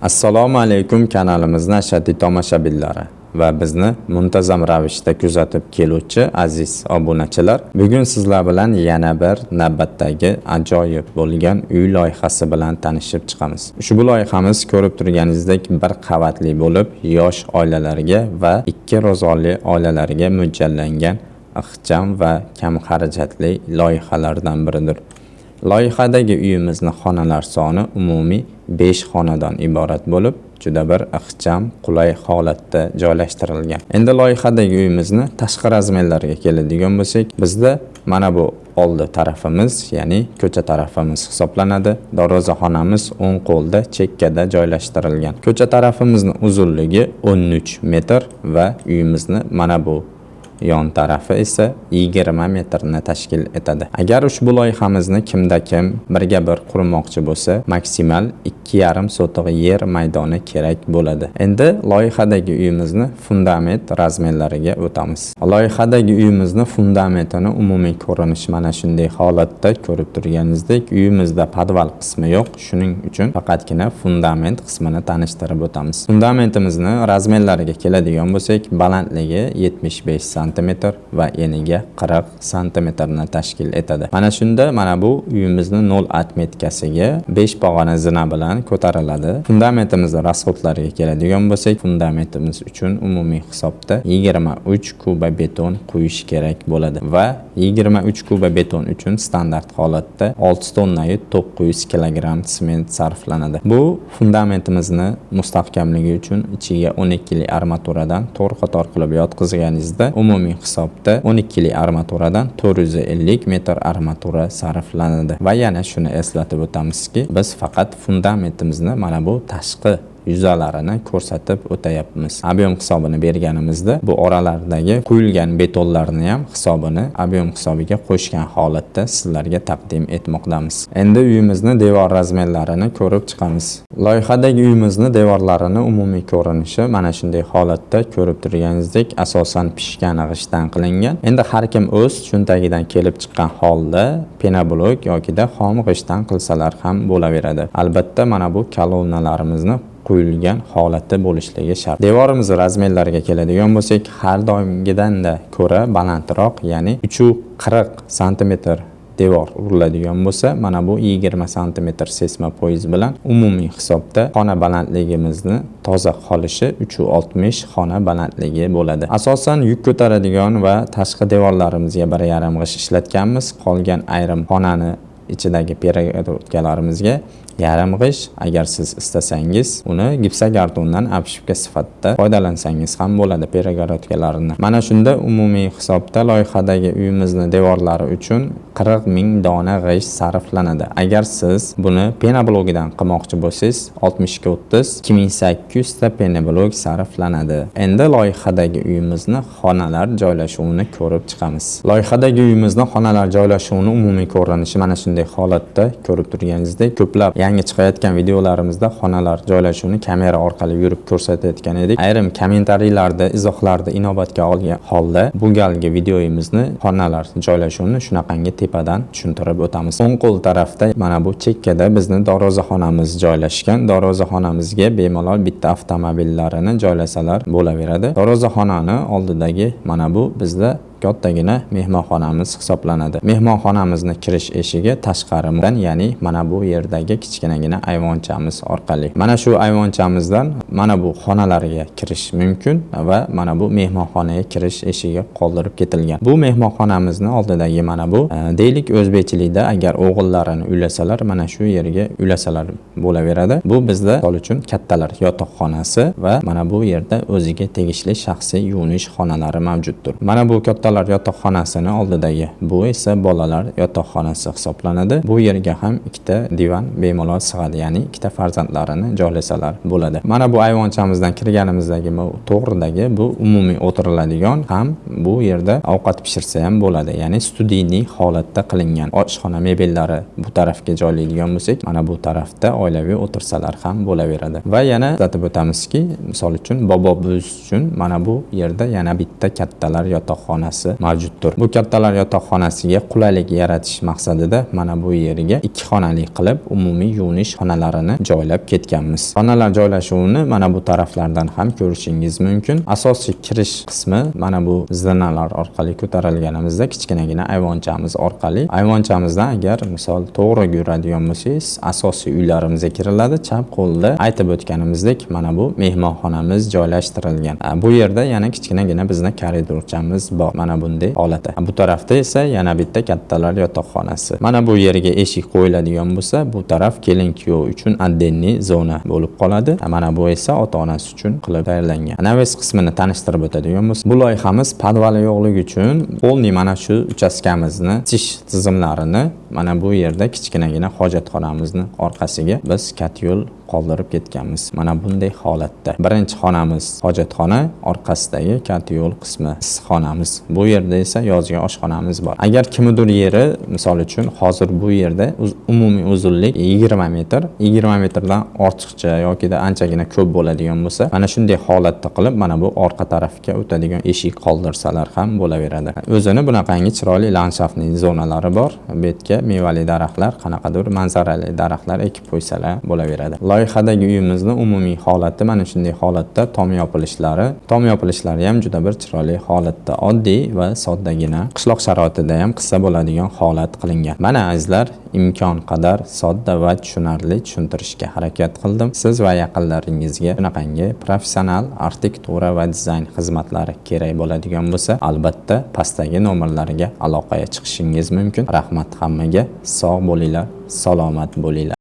Assalomu alaykum kanalimizning ashaddiy tomoshabinlari va bizni muntazam ravishda kuzatib keluvchi aziz obunachilar. Bugun sizlar bilan yana bir navbatdagi ajoyib bo'lgan uy loyihasi bilan tanishib chiqamiz. Ushbu loyihamiz ko'rib turganingizdek bir qavatli bo'lib, yosh oilalarga va ikki ro'zg'orli oilalarga mo'ljallangan ixcham va kam xarajatli loyihalardan biridir. Loyihadagi uyimizning xonalar soni umumiy 5 xonadan iborat bo'lib, juda bir ixcham, qulay holatda joylashtirilgan. Endi loyihadagi uyimizni tashqi razmerlarga keladigan bo'lsak, bizda mana bu oldi tarafimiz, ya'ni ko'cha tarafimiz hisoblanadi. Darvozaxonamiz o'ng qo'lda chekkada joylashtirilgan. Ko'cha tarafimizning uzunligi 13 metr va uyimizni mana bu yon tarafi esa 20 metrni tashkil etadi. Agar ushbu loyihamizni kimda kim birga bir qurmoqchi bo'lsa, maksimal 2,5 sotiq yer maydoni kerak bo'ladi. Endi loyihadagi uyimizni fundament razmerlariga o'tamiz. Loyihadagi uyimizni fundamentini umumiy ko'rinishi mana shunday holatda ko'rib turganingizdek, uyimizda podval qismi yo'q. Shuning uchun faqatgina fundament qismini tanishtirib o'tamiz. Fundamentimizni razmerlariga keladigan bo'lsak, balandligi 75 cm va eniga 40 cm ni tashkil etadi. Mana shunda mana bu uyimizning 0 atmetkasiga 5 pog'ona zina bilan ko'tariladi. Fundamentimizning rasxodlariga keladigan bo'lsak, fundamentimiz uchun umumiy hisobda 23 kuba beton quyish kerak bo'ladi va 23 kuba beton uchun standart holatda 6 tonnayu 900 kg sement sarflanadi. Bu fundamentimizni mustahkamligi uchun ichiga 12 li armaturadan to'rt qator qilib yotqizganingizda umumiy hisobda 12 li armaturadan 450 metr armatura sarflanadi. Va yana shuni eslatib o'tamizki, biz faqat fundamentimizni mana bu tashqi yuzalarini ko'rsatib o'tayapmiz. Ob'yom hisobini berganimizda bu oralardagi quyilgan betonlarni ham hisobini ob'yom hisobiga qo'shgan holatda sizlarga taqdim etmoqdamiz. Endi uyimizni devor razmerlarini ko'rib chiqamiz. Loyihadagi uyimizni devorlarini umumiy ko'rinishi mana shunday holatda ko'rib turganingizdek, asosan pishgan g'ishtdan qilingan. Endi har kim o'z cho'ntagidan kelib chiqqan holda penoblok yokida xom g'ishtdan qilsalar ham bo'laveradi. Albatta mana bu kolonnalarimizni quyilgan holatda bo'lishligi shart. Devorimiz razmerlariga keladigan bo'lsak, har doimgidanda ko'ra balandroq, ya'ni 340 cm devor uriladigan bo'lsa, mana bu 20 cm sesma poyiz bilan umumiy hisobda xona balandligimizni toza qolishi 360 xona balandligi bo'ladi. Asosan yuk ko'taradigan va tashqi devorlarimizga 1,5 g'isht ishlatganmiz. Qolgan ayrim xonani ichidagi peregotkalarimizga yarim g'isht, agar siz istasangiz uni gipsokartondan apshipka sifatida foydalansangiz ham bo'ladi peregotkalarini. Mana shunda umumiy hisobda loyihadagi uyimizni devorlari uchun 40 ming dona g'isht sarflanadi. Agar siz buni penoblogidan qilmoqchi bo'lsangiz, 60 ga 30 2800 ta penoblog sarflanadi. Endi loyihadagi uyimizni xonalar joylashuvini ko'rib chiqamiz. Loyihadagi uyimizni xonalar joylashuvini umumiy ko'rinishi mana shunday holatda ko'rib turganingizdek, ko'plab yangi chiqayotgan videolarimizda xonalar joylashuvini kamera orqali yurib ko'rsatayotgan edik. Ayrim kommentariylarda, izohlarda inobatga olgan holda bu galgi videomizni xonalar joylashuvini shunaqangi tepadan tushuntirib o'tamiz. O'ng qo'l tarafda mana bu chekkada bizning darvozaxonamiz joylashgan. Darvozaxonamizga bemalol bitta avtomobillarini joylasalar bo'laveradi. Darvozaxonani oldidagi mana bu bizda kattagina mehmonxonamiz hisoblanadi. Mehmonxonamizning kirish eshigi tashqaridan, ya'ni mana bu yerdagi kichkinagina ayvonchamiz orqali. Mana shu ayvonchamizdan mana bu xonalarga kirish mumkin va mana bu mehmonxonaga kirish eshigi qoldirib ketilgan. Bu mehmonxonamizni oldidagi mana bu deylik o'zbekchilikda agar o'g'illarini uylasalar, mana shu yerga uylasalar bo'laveradi. Bu bizda misol uchun kattalar yotoqxonasi va mana bu yerda o'ziga tegishli shaxsiy yuvinish xonalari mavjuddir. Mana bu katta yotoqxonasini oldidagi bu esa bolalar yotoqxonasi hisoblanadi. Bu yerga ham ikkita divan bemalol sig'adi, ya'ni ikkita farzandlarini joylasalar bo'ladi. Mana bu ayvonchamizdan kirganimizdagi to'g'ridagi bu umumiy o'tiriladigan ham bu yerda ovqat pishirsa ham bo'ladi, ya'ni studiyniy holatda qilingan. Oshxona mebellari bu tarafga joylaydigan bo'lsak, mana bu tarafda oilaviy o'tirsalar ham bo'laveradi. Va yana aytib o'tamizki, misol uchun bobo-buvi uchun mana bu yerda yana bitta kattalar yotoqxonasi yotoqxonasi mavjuddir. Bu kattalar yotoqxonasiga qulaylik yaratish maqsadida mana bu yerga 2 xonali qilib umumiy yuvinish xonalarini joylab ketganmiz. Xonalar joylashuvini mana bu taraflardan ham ko'rishingiz mumkin. Asosiy kirish qismi mana bu zinalar orqali ko'tarilganimizda kichkinagina ayvonchamiz orqali, ayvonchamizdan agar misol to'g'ri yuradigan bo'lsangiz, asosiy uylarimizga kiriladi. Chap qo'lda aytib o'tganimizdek mana bu mehmonxonamiz joylashtirilgan. Bu yerda yana kichkinagina bizning koridorchamiz bor. Mana bunday holatda. Bu tarafda esa yana bitta kattalar yotoqxonasi. Mana bu yerga eshik qo'yiladigan bo'lsa, bu taraf kelin-kuyov uchun отдельный zona bo'lib qoladi. Mana bu esa ota-onasi uchun qilib tayyorlangan. Naves qismini tanishtirib o'tadigan bo'lsa, bu loyihamiz podval yo'qligi uchun polni mana shu uchastkamizni tish tizimlarini mana bu yerda kichkinagina hojatxonamizni orqasiga biz kat yo'l qoldirib ketganmiz. Mana bunday holatda. Birinchi xonamiz hojatxona, orqasidagi kat yo'l qismi issiqxonamiz. Bu yerda esa yozgi oshxonamiz bor. Agar kimdir yeri, misol uchun hozir bu yerda umumiy uzunlik 20 metr, 20 metrdan ortiqcha yoki da anchagina ko'p bo'ladigan bo'lsa, mana shunday holatda qilib mana bu orqa tarafga o'tadigan eshik qoldirsalar ham bo'laveradi. O'zini bunaqangi chiroyli landshaftli zonalari bor. Bu yerga mevali daraxtlar, qanaqadir manzarali daraxtlar ekib qo'ysalar bo'laveradi. Loyihadagi uyimizning umumiy holati mana shunday holatda, tom yopilishlari ham juda bir chiroyli holatda, oddiy va soddagina, qishloq sharoitida ham qilsa bo'ladigan holat qilingan. Mana azizlar, imkon qadar sodda va tushunarli tushuntirishga harakat qildim. Siz va yaqinlaringizga bunaqangi professional arxitektura va dizayn xizmatlari kerak bo'ladigan bo'lsa, albatta pastdagi nomerlarga aloqaga chiqishingiz mumkin. Rahmat hammaga, sog' bo'linglar, salomat bo'linglar.